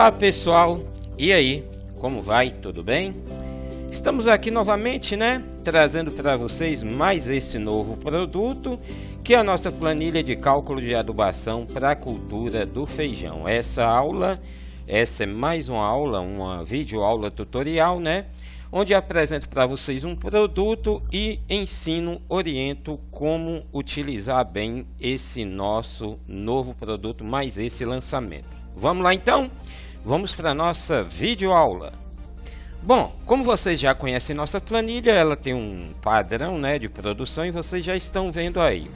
Olá pessoal, e aí, como vai? Tudo bem? Estamos aqui novamente, trazendo para vocês mais esse novo produto, que é a nossa planilha de cálculo de adubação para a cultura do feijão. Essa é mais uma aula, uma videoaula tutorial, onde apresento para vocês um produto e ensino, oriento como utilizar bem esse nosso novo produto, mais esse lançamento. Vamos lá então? Vamos para a nossa videoaula. Bom, como vocês já conhecem nossa planilha, ela tem um padrão de produção e vocês já estão vendo aí.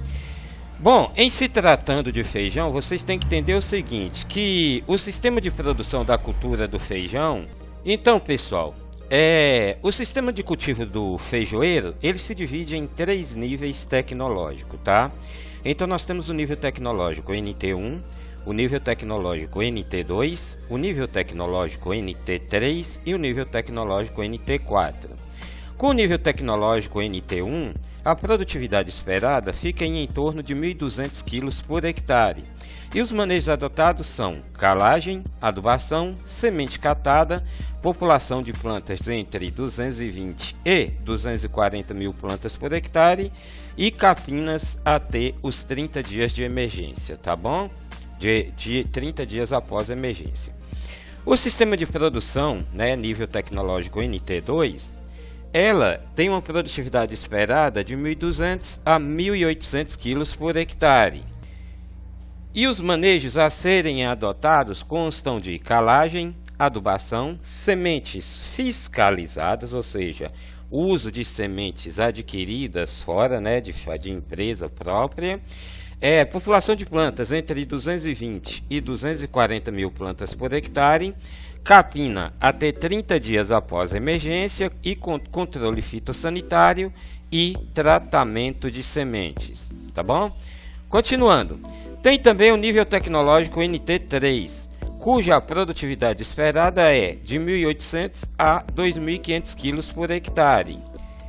Bom, em se tratando de feijão, vocês têm que entender o seguinte, que o sistema de produção da cultura do feijão... Então, pessoal, o sistema de cultivo do feijoeiro, ele se divide em 3 níveis tecnológicos, tá? Então, nós temos o nível tecnológico NT1, o nível tecnológico NT2, o nível tecnológico NT3 e o nível tecnológico NT4. Com o nível tecnológico NT1, a produtividade esperada fica em torno de 1.200 kg por hectare. E os manejos adotados são calagem, adubação, semente catada, população de plantas entre 220 e 240 mil plantas por hectare e capinas até os 30 dias de emergência, tá bom? De 30 dias após a emergência. O sistema de produção, nível tecnológico NT2, ela tem uma produtividade esperada de 1.200 a 1.800 kg por hectare. E os manejos a serem adotados constam de calagem, adubação, sementes fiscalizadas, ou seja, o uso de sementes adquiridas fora de empresa própria, população de plantas entre 220 e 240 mil plantas por hectare, capina até 30 dias após a emergência e controle fitossanitário e tratamento de sementes, tá bom? Continuando, tem também o nível tecnológico NT3, cuja produtividade esperada é de 1.800 a 2.500 kg por hectare.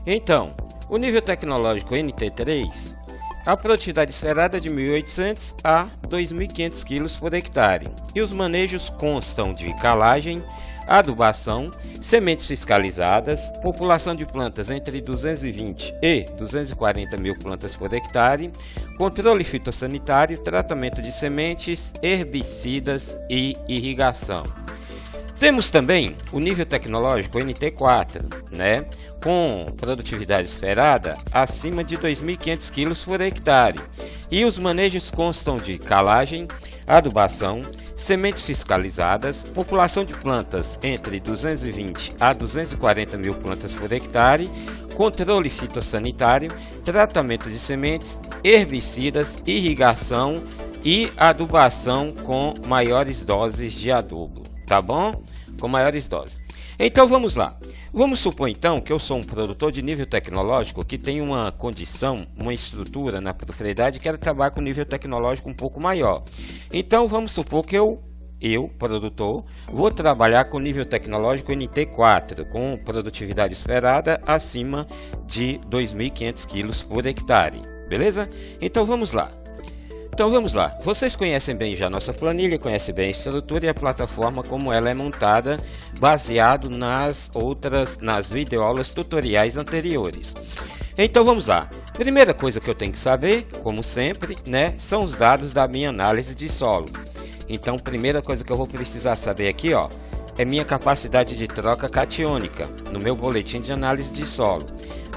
Então, o nível tecnológico NT3, a produtividade esperada é de 1.800 a 2.500 kg por hectare. E os manejos constam de calagem, adubação, sementes fiscalizadas, população de plantas entre 220 e 240 mil plantas por hectare, controle fitossanitário, tratamento de sementes, herbicidas e irrigação. Temos também o nível tecnológico NT4, com produtividade esperada acima de 2.500 kg por hectare. E os manejos constam de calagem, adubação, sementes fiscalizadas, população de plantas entre 220 a 240 mil plantas por hectare, controle fitossanitário, tratamento de sementes, herbicidas, irrigação e adubação com maiores doses de adubo, tá bom? Com maiores doses. Então vamos lá. Vamos supor então que eu sou um produtor de nível tecnológico que tem uma condição, uma estrutura na propriedade que quero trabalhar com nível tecnológico um pouco maior. Então vamos supor que eu, produtor, vou trabalhar com nível tecnológico NT4, com produtividade esperada acima de 2.500 kg por hectare. Beleza? Então vamos lá. Vocês conhecem bem já a nossa planilha, conhecem bem a estrutura e a plataforma como ela é montada, baseado nas videoaulas tutoriais anteriores. Então vamos lá. Primeira coisa que eu tenho que saber, como sempre, são os dados da minha análise de solo. Então, primeira coisa que eu vou precisar saber aqui, é minha capacidade de troca catiônica no meu boletim de análise de solo.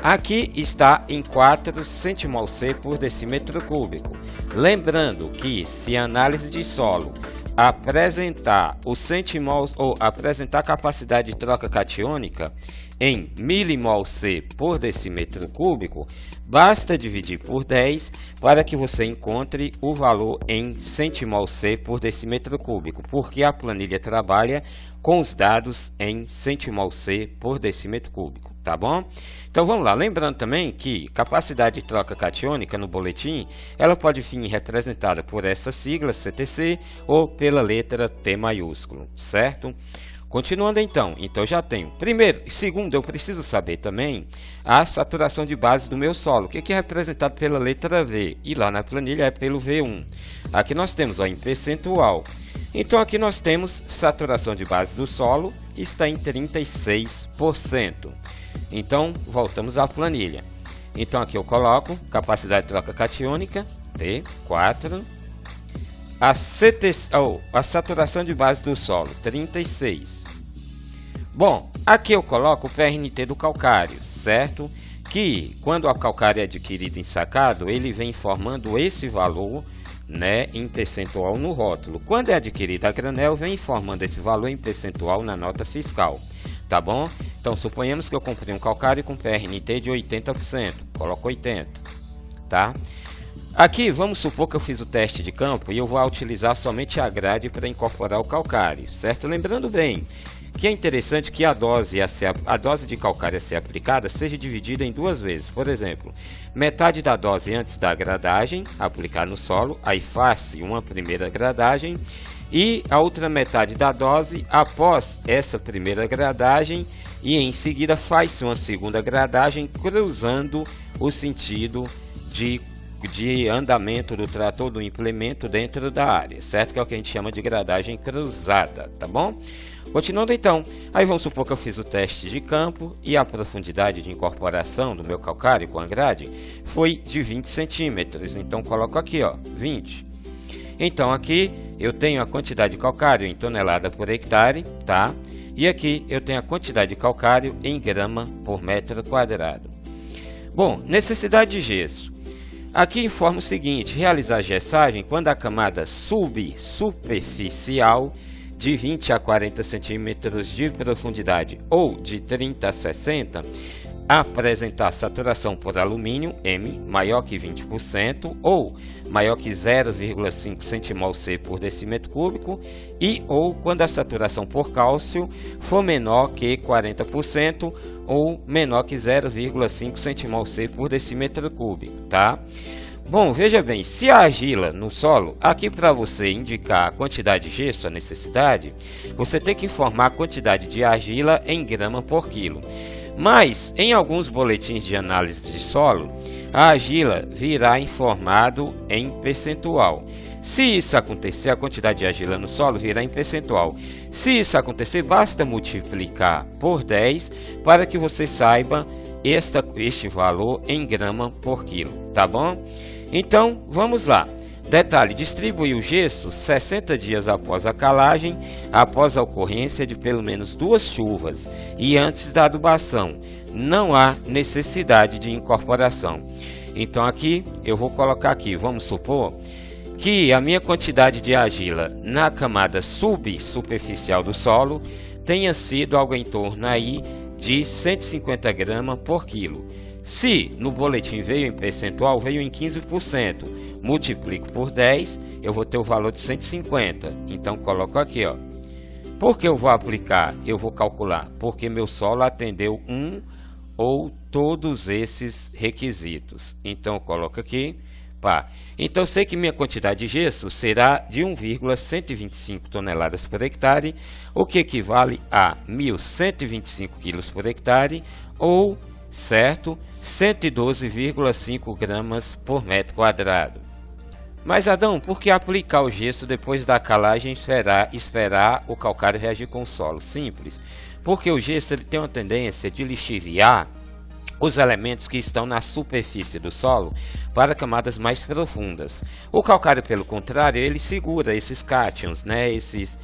Aqui está em 4 centimol/C por decímetro cúbico. Lembrando que se a análise de solo apresentar o centimol ou apresentar capacidade de troca catiônica em milimol/C por decímetro cúbico, basta dividir por 10 para que você encontre o valor em centimol/C por decímetro cúbico, porque a planilha trabalha com os dados em centimol/C por decímetro cúbico, tá bom? Então vamos lá, lembrando também que capacidade de troca catiônica no boletim, ela pode vir representada por essa sigla CTC ou pela letra T maiúsculo, certo? Continuando então já tenho, primeiro e segundo, eu preciso saber também a saturação de base do meu solo, que é representado pela letra V, e lá na planilha é pelo V1. Aqui nós temos em percentual Então aqui nós temos saturação de base do solo, está em 36%. Então voltamos à planilha. Então aqui eu coloco capacidade de troca catiônica, T4. A saturação de base do solo, 36. Bom, aqui eu coloco o PRNT do calcário, certo? Que quando a calcário é adquirido ensacado, ele vem informando esse valor, né, em percentual no rótulo. Quando é adquirido a granel, vem informando esse valor em percentual na nota fiscal, tá bom? Então suponhamos que eu comprei um calcário com PRNT de 80%, coloco 80, tá? Aqui vamos supor que eu fiz o teste de campo e eu vou utilizar somente a grade para incorporar o calcário, certo? Lembrando bem que é interessante que a dose de calcário a ser aplicada seja dividida em duas vezes. Por exemplo, metade da dose antes da gradagem, aplicar no solo, aí faz-se uma primeira gradagem, e a outra metade da dose após essa primeira gradagem, e em seguida faz-se uma segunda gradagem, cruzando o sentido de andamento do trator do implemento dentro da área, certo? Que é o que a gente chama de gradagem cruzada, tá bom? Continuando então, aí vamos supor que eu fiz o teste de campo e a profundidade de incorporação do meu calcário com a grade foi de 20 centímetros, então coloco aqui, ó, 20. Então aqui eu tenho a quantidade de calcário em tonelada por hectare, tá? E aqui eu tenho a quantidade de calcário em grama por metro quadrado. Bom, necessidade de gesso. Aqui informa o seguinte: realizar gessagem quando a camada superficial de 20 a 40 centímetros de profundidade ou de 30 a 60 apresentar saturação por alumínio M maior que 20% ou maior que 0,5 centimol/C por decímetro cúbico e ou quando a saturação por cálcio for menor que 40% ou menor que 0,5 centimol/C por decímetro cúbico, tá? Bom, veja bem, se a argila no solo, aqui para você indicar a quantidade de gesso, a necessidade, você tem que informar a quantidade de argila em grama por quilo. Mas, em alguns boletins de análise de solo, a argila virá informado em percentual. Se isso acontecer, a quantidade de argila no solo virá em percentual. Se isso acontecer, basta multiplicar por 10 para que você saiba este valor em grama por quilo, tá bom? Então, vamos lá. Detalhe, distribuir o gesso 60 dias após a calagem, após a ocorrência de pelo menos 2 chuvas e antes da adubação. Não há necessidade de incorporação. Então aqui, eu vou colocar aqui, vamos supor que a minha quantidade de argila na camada subsuperficial do solo tenha sido algo em torno aí de 150 gramas por quilo. Se no boletim veio em percentual, veio em 15%, multiplico por 10, eu vou ter o valor de 150. Então coloco aqui, ó. Por que eu vou aplicar? Eu vou calcular porque meu solo atendeu um ou todos esses requisitos. Então eu coloco aqui, pá. Então sei que minha quantidade de gesso será de 1,125 toneladas por hectare, o que equivale a 1.125 quilos por hectare ou, certo, 112,5 gramas por metro quadrado. Mas Adão, por que aplicar o gesso depois da calagem e esperar o calcário reagir com o solo? Simples, porque o gesso ele tem uma tendência de lixiviar os elementos que estão na superfície do solo para camadas mais profundas. O calcário, pelo contrário, ele segura esses cátions, né, esses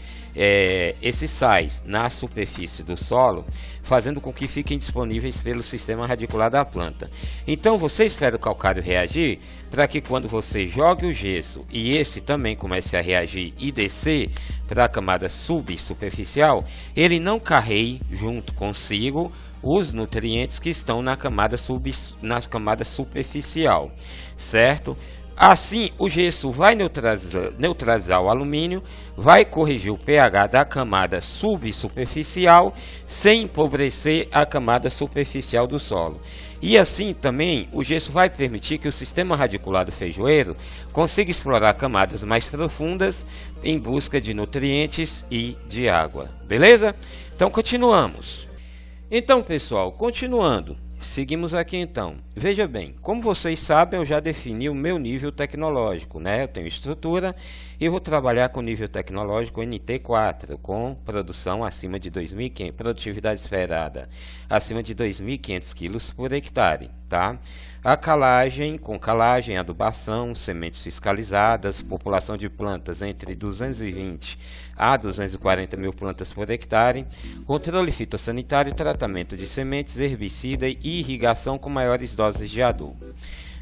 sais na superfície do solo, fazendo com que fiquem disponíveis pelo sistema radicular da planta. Então você espera o calcário reagir para que quando você jogue o gesso e esse também comece a reagir e descer para a camada subsuperficial, ele não carregue junto consigo os nutrientes que estão na camada superficial, certo? Assim, o gesso vai neutralizar o alumínio, vai corrigir o pH da camada subsuperficial, sem empobrecer a camada superficial do solo. E assim também, o gesso vai permitir que o sistema radicular do feijoeiro consiga explorar camadas mais profundas em busca de nutrientes e de água. Beleza? Então, continuamos. Então, pessoal, continuando. seguimos aqui então. Veja bem, como vocês sabem, eu já defini o meu nível tecnológico, né? Eu tenho estrutura e vou trabalhar com nível tecnológico NT4, com produção acima de 2.500, produtividade esperada acima de 2.500 kg por hectare, tá? A calagem, com calagem, adubação, sementes fiscalizadas, população de plantas entre 220 a 240 mil plantas por hectare, controle fitossanitário, tratamento de sementes, herbicida e irrigação com maiores doses de adubo.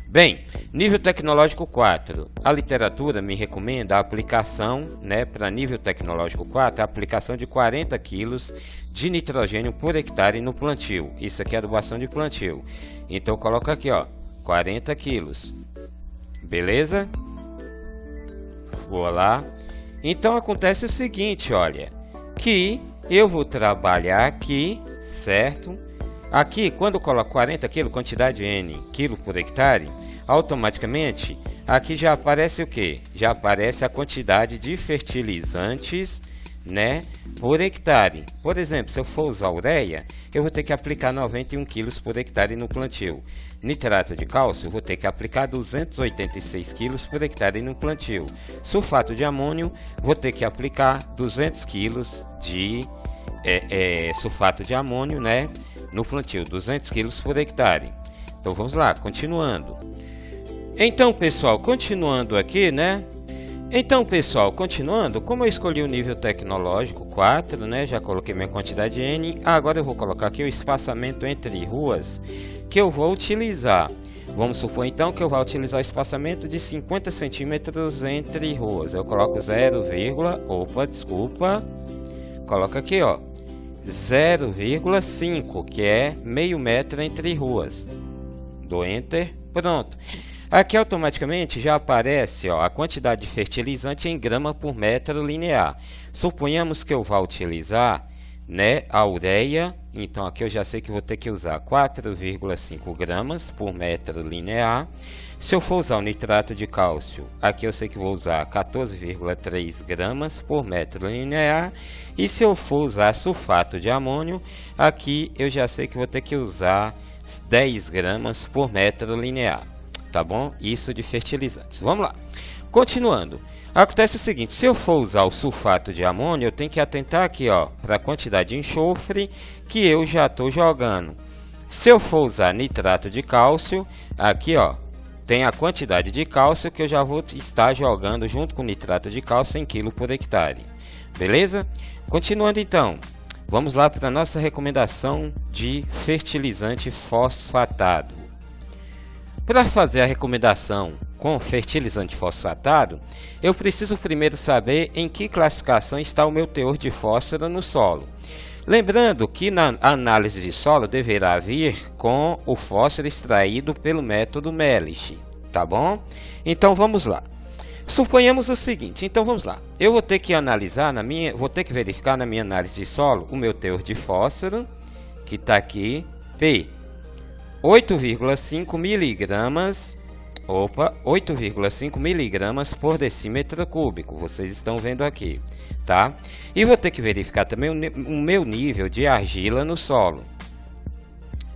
Bem, nível tecnológico 4, a literatura me recomenda a aplicação, né, para nível tecnológico 4, a aplicação de 40 kg de nitrogênio por hectare no plantio. Isso aqui é adubação de plantio. Então eu coloco aqui, ó, 40 kg. Beleza? Vou lá. Então acontece o seguinte, olha, que eu vou trabalhar aqui, certo? Aqui, quando eu coloco 40 kg, quantidade N, quilo por hectare, automaticamente, aqui já aparece o que? Já aparece a quantidade de fertilizantes, né, por hectare. Por exemplo, se eu for usar ureia, eu vou ter que aplicar 91 kg por hectare no plantio. Nitrato de cálcio, eu vou ter que aplicar 286 kg por hectare no plantio. Sulfato de amônio, vou ter que aplicar 200 kg de sulfato de amônio, né, no plantio, 200 kg por hectare. Então vamos lá, continuando. Então pessoal, continuando aqui, né? Então pessoal, continuando, como eu escolhi o nível tecnológico 4, né? Já coloquei minha quantidade N. Agora eu vou colocar aqui o espaçamento entre ruas que eu vou utilizar. Vamos supor então que eu vou utilizar o espaçamento de 50 centímetros entre ruas. Eu coloco 0, coloca aqui, ó, 0,5, que é meio metro entre ruas. Dou Enter, pronto. Aqui automaticamente já aparece, ó, a quantidade de fertilizante em grama por metro linear. Suponhamos que eu vá utilizar, né, a ureia, então aqui eu já sei que vou ter que usar 4,5 gramas por metro linear. Se eu for usar o nitrato de cálcio, aqui eu sei que vou usar 14,3 gramas por metro linear. E se eu for usar sulfato de amônio, aqui eu já sei que vou ter que usar 10 gramas por metro linear. Tá bom? Isso de fertilizantes. Vamos lá. Continuando. Acontece o seguinte, se eu for usar o sulfato de amônio, eu tenho que atentar aqui, ó, para a quantidade de enxofre que eu já estou jogando. Se eu for usar nitrato de cálcio, aqui, ó, tem a quantidade de cálcio que eu já vou estar jogando junto com nitrato de cálcio em quilo por hectare. Beleza? Continuando então, vamos lá para a nossa recomendação de fertilizante fosfatado. Para fazer a recomendação com fertilizante fosfatado, eu preciso primeiro saber em que classificação está o meu teor de fósforo no solo. Lembrando que na análise de solo deverá vir com o fósforo extraído pelo método Melish, tá bom? Então vamos lá. Suponhamos o seguinte, então vamos lá. Eu vou ter que analisar vou ter que verificar na minha análise de solo o meu teor de fósforo, que está aqui, P, 8,5 miligramas, 8,5 miligramas por decímetro cúbico, vocês estão vendo aqui, tá? E vou ter que verificar também o meu nível de argila no solo.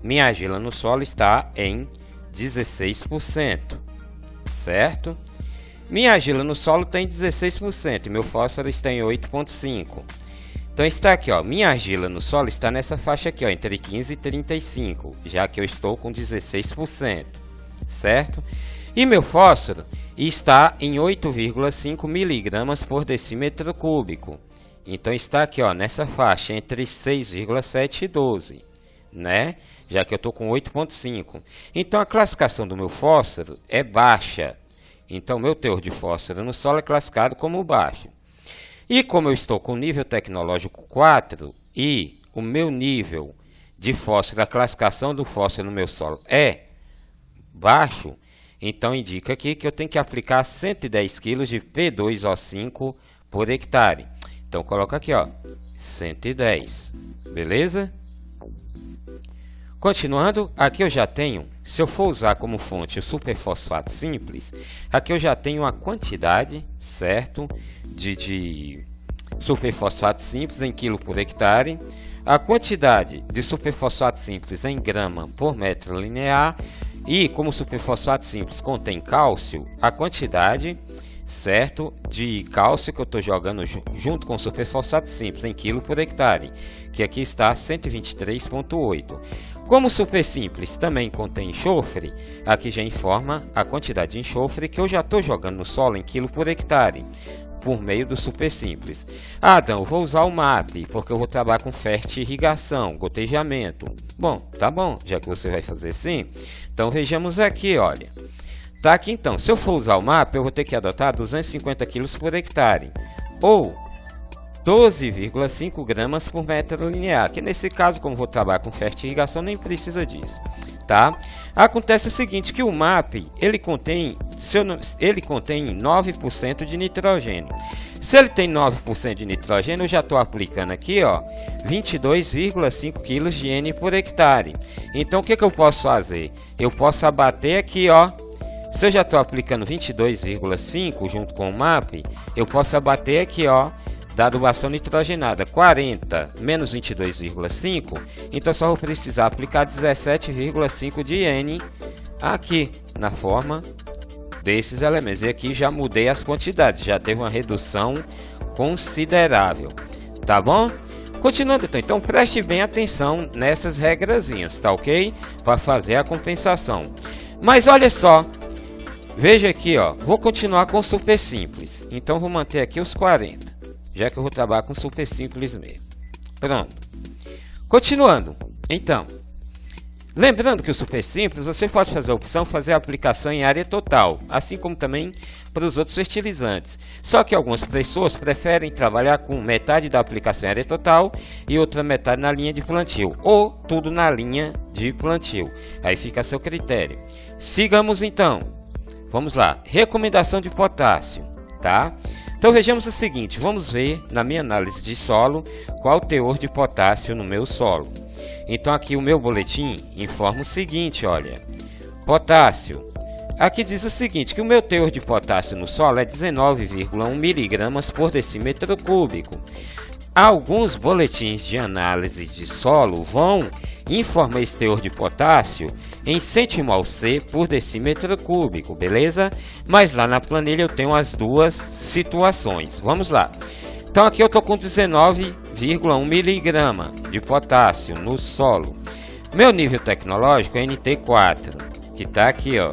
Minha argila no solo está em 16%, certo? Minha argila no solo tem 16% e meu fósforo está em 8,5%. Então está aqui, ó, minha argila no solo está nessa faixa aqui, ó, entre 15 e 35, já que eu estou com 16%, certo? E meu fósforo está em 8,5 miligramas por decímetro cúbico. Então está aqui, ó, nessa faixa entre 6,7 e 12, né? Já que eu estou com 8,5. Então a classificação do meu fósforo é baixa. Então meu teor de fósforo no solo é classificado como baixo. E como eu estou com nível tecnológico 4 e o meu nível de fósforo, a classificação do fósforo no meu solo é baixo, então indica aqui que eu tenho que aplicar 110 kg de P2O5 por hectare. Então coloca aqui, ó, 110, beleza? Continuando, aqui eu já tenho, se eu for usar como fonte o superfosfato simples, aqui eu já tenho a quantidade, certo, de superfosfato simples em quilo por hectare. a quantidade de superfosfato simples em grama por metro linear e, como o superfosfato simples contém cálcio, a quantidade, certo, de cálcio que eu estou jogando junto com o superfosfato simples em quilo por hectare, que aqui está 123,8. Como o super simples também contém enxofre, aqui já informa a quantidade de enxofre que eu já estou jogando no solo em quilo por hectare, por meio do super simples. Ah, Adão, eu vou usar o MAP, porque eu vou trabalhar com fertirrigação, gotejamento. Bom, tá bom, já que você vai fazer assim. Então vejamos aqui, olha. Tá aqui então, se eu for usar o MAP, eu vou ter que adotar 250 kg por hectare, ou 12,5 gramas por metro linear, que nesse caso, como vou trabalhar com fertirrigação, nem precisa disso. Tá? Acontece o seguinte, que o MAP ele contém 9% de nitrogênio. Se ele tem 9% de nitrogênio, eu já estou aplicando aqui, ó, 22,5 kg de N por hectare. Então o que eu posso fazer? Eu posso abater aqui, ó. Se eu já estou aplicando 22,5 junto com o MAP, eu posso abater aqui, ó, da adubação nitrogenada 40 menos 22,5, então só vou precisar aplicar 17,5 de N aqui na forma desses elementos. E aqui já mudei as quantidades, já teve uma redução considerável, tá bom? Continuando então preste bem atenção nessas regrazinhas, tá ok? Para fazer a compensação. Mas olha só, veja aqui, ó, vou continuar com super simples, então vou manter aqui os 40. Já que eu vou trabalhar com super simples mesmo. Pronto. Continuando. Então, lembrando que o super simples, você pode fazer a opção fazer a aplicação em área total, assim como também para os outros fertilizantes. Só que algumas pessoas preferem trabalhar com metade da aplicação em área total e outra metade na linha de plantio, ou tudo na linha de plantio. Aí fica a seu critério. Sigamos então. Vamos lá. Recomendação de potássio, tá? Então vejamos o seguinte, vamos ver na minha análise de solo qual o teor de potássio no meu solo. Então aqui o meu boletim informa o seguinte, olha, potássio. Aqui diz o seguinte, que o meu teor de potássio no solo é 19,1 mg por decímetro cúbico. Alguns boletins de análise de solo vão informar esse teor de potássio em cêntimo/C por decímetro cúbico, beleza? Mas lá na planilha eu tenho as duas situações. Vamos lá. Então aqui eu estou com 19,1 mg de potássio no solo. Meu nível tecnológico é NT4, que está aqui, ó.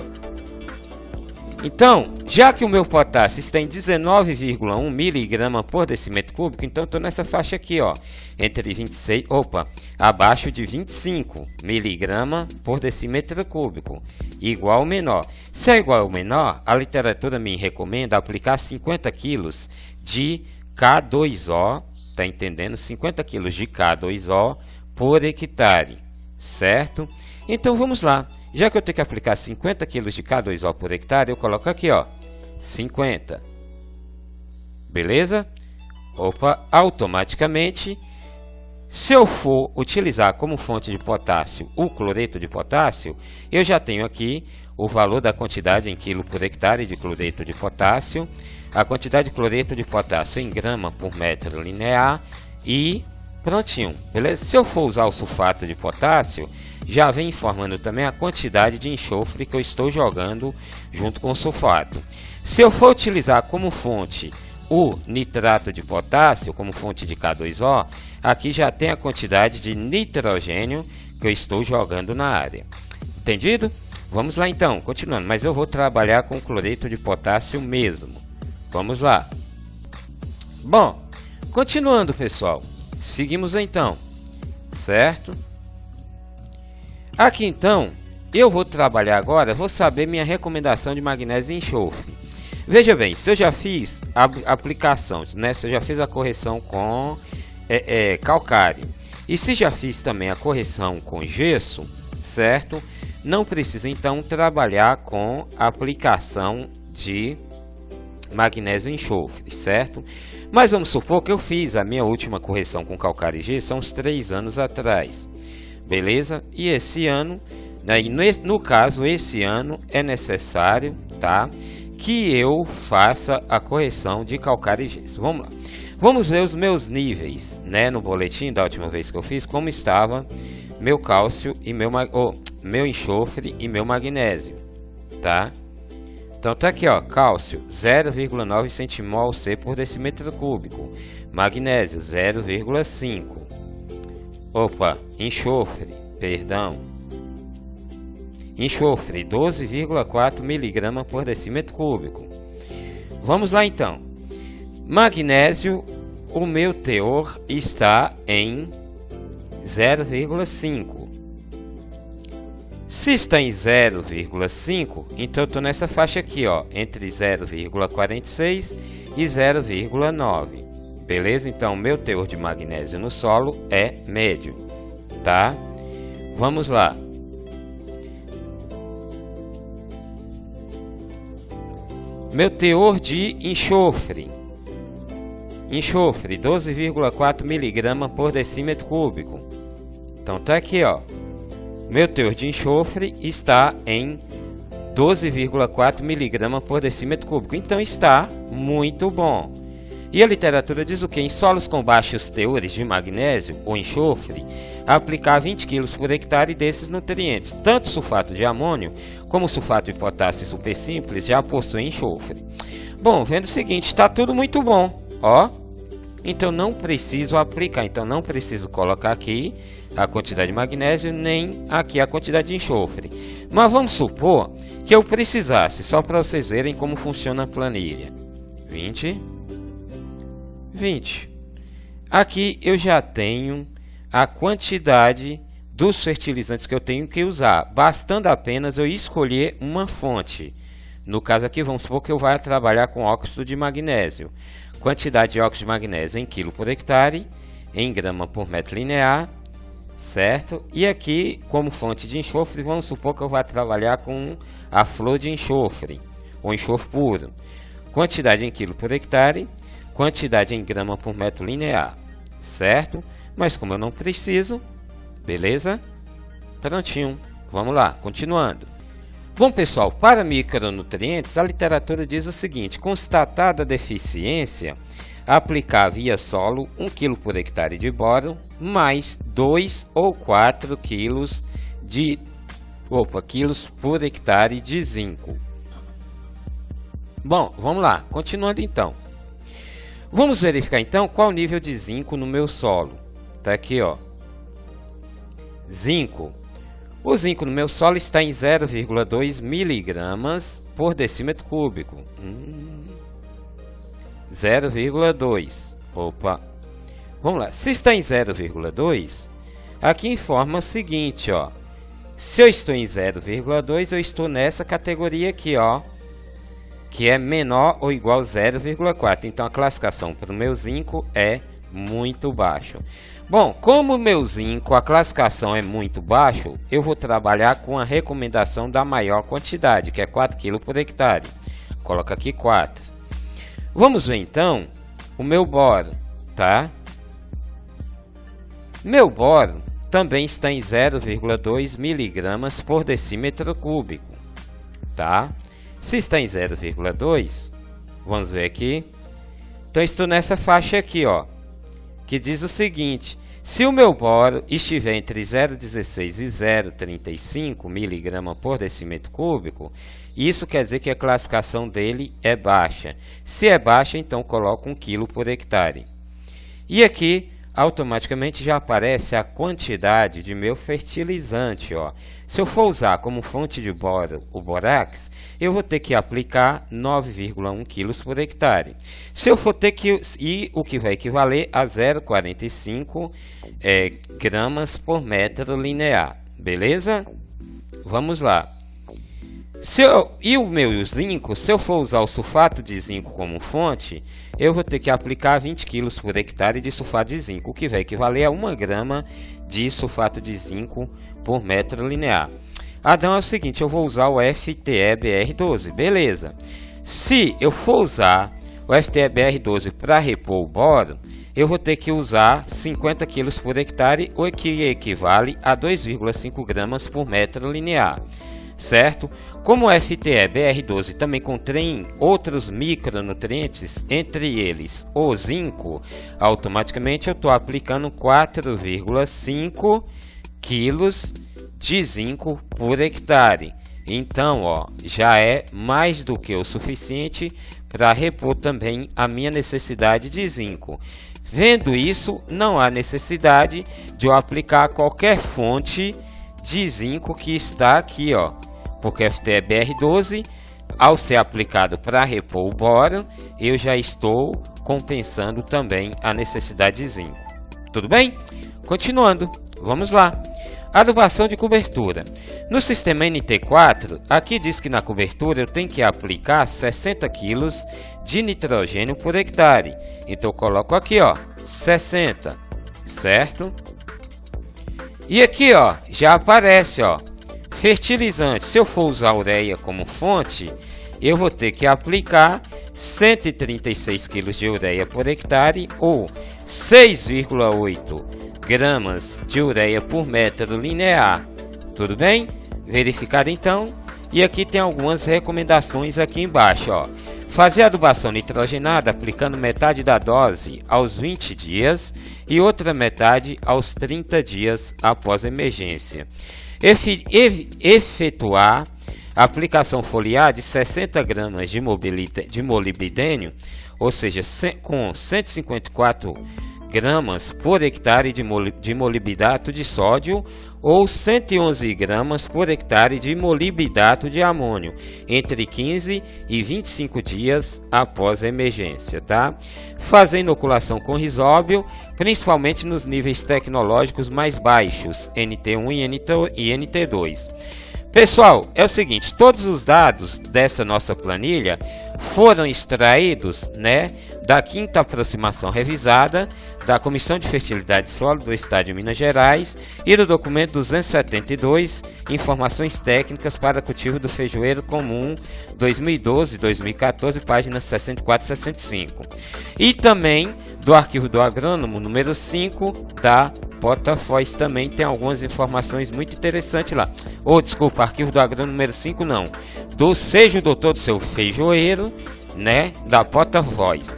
Então, já que o meu potássio está em 19,1 mg por decímetro cúbico, então estou nessa faixa aqui, ó, entre 26, abaixo de 25 mg por decímetro cúbico, igual ou menor. Se é igual ou menor, a literatura me recomenda aplicar 50 kg de K2O, tá entendendo? 50 kg de K2O por hectare, certo? Então vamos lá. Já que eu tenho que aplicar 50 kg de K2O por hectare, eu coloco aqui, ó, 50. Beleza? Automaticamente, se eu for utilizar como fonte de potássio o cloreto de potássio, eu já tenho aqui o valor da quantidade em quilo por hectare de cloreto de potássio, a quantidade de cloreto de potássio em grama por metro linear e prontinho, beleza? Se eu for usar o sulfato de potássio, já vem informando também a quantidade de enxofre que eu estou jogando junto com o sulfato. Se eu for utilizar como fonte o nitrato de potássio, como fonte de K2O, aqui já tem a quantidade de nitrogênio que eu estou jogando na área. Entendido? Vamos lá então, continuando, mas eu vou trabalhar com cloreto de potássio mesmo. Vamos lá. Bom, continuando, pessoal, seguimos então, certo? Aqui então, eu vou trabalhar agora, vou saber minha recomendação de magnésio e enxofre. Veja bem, se eu já fiz a aplicação, né? Se eu já fiz a correção com calcário e se já fiz também a correção com gesso, certo? Não precisa então trabalhar com a aplicação de magnésio e enxofre, certo? Mas vamos supor que eu fiz a minha última correção com calcário e gesso há uns 3 anos atrás. Beleza? E esse ano, né, no caso, esse ano é necessário, tá, que eu faça a correção de calcário e gesso. Vamos lá. Vamos ver os meus níveis, né? No boletim da última vez que eu fiz, como estava meu cálcio e meu enxofre e meu magnésio, tá? Então tá aqui, ó, cálcio 0,9 centimol/C por decímetro cúbico, magnésio 0,5. Opa, enxofre 12,4 mg por decímetro cúbico. Vamos lá então. Magnésio, o meu teor está em 0,5. Se está em 0,5, então eu estou nessa faixa aqui, ó, entre 0,46 e 0,9. Beleza? Então, meu teor de magnésio no solo é médio, tá? Vamos lá. Meu teor de enxofre. Enxofre, 12,4 mg por decímetro cúbico. Então tá aqui, ó. Meu teor de enxofre está em 12,4 mg por decímetro cúbico. Então está muito bom. E a literatura diz o que? Em solos com baixos teores de magnésio ou enxofre, aplicar 20 kg por hectare desses nutrientes. Tanto sulfato de amônio como sulfato de potássio super simples já possuem enxofre. Bom, vendo o seguinte, está tudo muito bom, ó. Então não preciso aplicar, então não preciso colocar aqui a quantidade de magnésio, nem aqui a quantidade de enxofre. Mas vamos supor que eu precisasse, só para vocês verem como funciona a planilha. 20. Aqui eu já tenho a quantidade dos fertilizantes que eu tenho que usar, bastando apenas eu escolher uma fonte. No caso aqui, vamos supor que eu vá trabalhar com óxido de magnésio. Quantidade de óxido de magnésio em quilo por hectare, em grama por metro linear, certo? E aqui, como fonte de enxofre, vamos supor que eu vá trabalhar com a flor de enxofre, ou enxofre puro. Quantidade em quilo por hectare, quantidade em grama por metro linear, certo? Mas como eu não preciso, beleza? Prontinho, vamos lá, continuando. Bom pessoal, para micronutrientes, a literatura diz o seguinte: constatada a deficiência, aplicar via solo 1 kg por hectare de boro, mais 2 ou 4 quilos por hectare de zinco. Bom, vamos lá, continuando então. Vamos verificar então qual o nível de zinco no meu solo. Tá aqui, ó. Zinco. O zinco no meu solo está em 0,2 mg por decímetro cúbico. 0,2. Opa. Vamos lá. Se está em 0,2, aqui informa o seguinte, ó. Se eu estou em 0,2, eu estou nessa categoria aqui, ó, que é menor ou igual a 0,4. Então a classificação para o meu zinco é muito baixo. Bom, como o meu zinco, a classificação é muito baixo, eu vou trabalhar com a recomendação da maior quantidade, que é 4 kg por hectare. Coloca aqui 4. Vamos ver então o meu boro, tá? Meu boro também está em 0,2 mg por decímetro cúbico, tá? Se está em 0,2, vamos ver aqui. Então estou nessa faixa aqui, ó, que diz o seguinte: se o meu boro estiver entre 0,16 e 0,35 mg por decímetro cúbico, isso quer dizer que a classificação dele é baixa. Se é baixa, então coloco 1 kg por hectare. E aqui automaticamente já aparece a quantidade de meu fertilizante, ó. Se eu for usar como fonte de boro o borax, eu vou ter que aplicar 9,1 kg por hectare. Se eu for ter que, e o que vai equivaler a 0,45 gramas por metro linear, beleza? Vamos lá. E o meu zinco, se eu for usar o sulfato de zinco como fonte, eu vou ter que aplicar 20 kg por hectare de sulfato de zinco, o que vai equivaler a 1 grama de sulfato de zinco por metro linear. Adão, é o seguinte, eu vou usar o FTE-BR12, beleza. Se eu for usar o FTE-BR12 para repor o boro, eu vou ter que usar 50 kg por hectare, o que equivale a 2,5 gramas por metro linear. certo? Como o FTE-BR12 também contém outros micronutrientes, entre eles o zinco, automaticamente eu estou aplicando 4,5 quilos de zinco por hectare. Então, ó, já é mais do que o suficiente para repor também a minha necessidade de zinco. Vendo isso, não há necessidade de eu aplicar qualquer fonte de zinco que está aqui, ó, porque o FTE-BR12, ao ser aplicado para repor o boro, eu já estou compensando também a necessidade de zinco. Tudo bem? Continuando, vamos lá. Adubação de cobertura. No sistema NT4, aqui diz que na cobertura eu tenho que aplicar 60 kg de nitrogênio por hectare. Então eu coloco aqui, ó, 60, certo? E aqui, ó, já aparece, ó, fertilizante. Se eu for usar ureia como fonte, eu vou ter que aplicar 136 kg de ureia por hectare ou 6,8 gramas de ureia por metro linear. Tudo bem? Verificado então. E aqui tem algumas recomendações aqui embaixo, ó. Fazer adubação nitrogenada aplicando metade da dose aos 20 dias e outra metade aos 30 dias após a emergência. Efetuar a aplicação foliar de 60 gramas de molibdênio, ou seja, com 154 gramas por hectare de molibdato de sódio ou 111 gramas por hectare de molibdato de amônio entre 15 e 25 dias após a emergência, tá? Fazer inoculação com risóbio, principalmente nos níveis tecnológicos mais baixos, NT1 e NT2. Pessoal, é o seguinte, todos os dados dessa nossa planilha foram extraídos, né, da 5ª aproximação revisada da Comissão de Fertilidade de Solo do Estado de Minas Gerais e do documento 272, Informações Técnicas para Cultivo do Feijoeiro Comum 2012-2014, páginas 64 e 65. E também do Arquivo do Agrônomo, número 5, da Potafoz, também tem algumas informações muito interessantes lá. Desculpa, Arquivo do Agrônomo número 5 não. Do Seja o Doutor do Seu Feijoeiro, né, da Potafoz,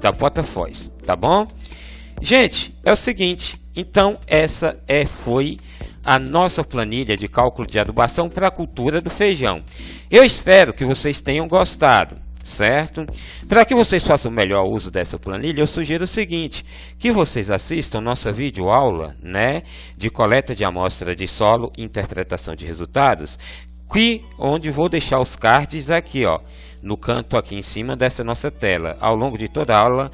tá bom? Gente, é o seguinte, então essa foi a nossa planilha de cálculo de adubação para a cultura do feijão. Eu espero que vocês tenham gostado, certo? Para que vocês façam o melhor uso dessa planilha, eu sugiro o seguinte, que vocês assistam nossa videoaula, né, de coleta de amostra de solo e interpretação de resultados, onde vou deixar os cards aqui, ó, no canto aqui em cima dessa nossa tela. Ao longo de toda a aula,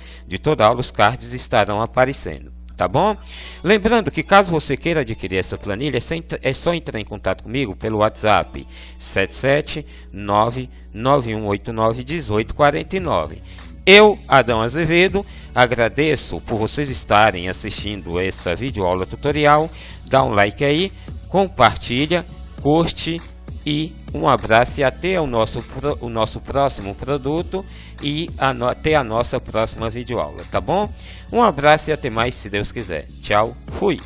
os cards estarão aparecendo, tá bom? Lembrando que caso você queira adquirir essa planilha, é só entrar em contato comigo pelo WhatsApp 77991891849. Eu, Adão Azevedo, agradeço por vocês estarem assistindo essa videoaula tutorial. Dá um like aí, compartilha, curte e um abraço e até o nosso próximo produto e até a nossa próxima videoaula, tá bom? Um abraço e até mais se Deus quiser. Tchau, fui!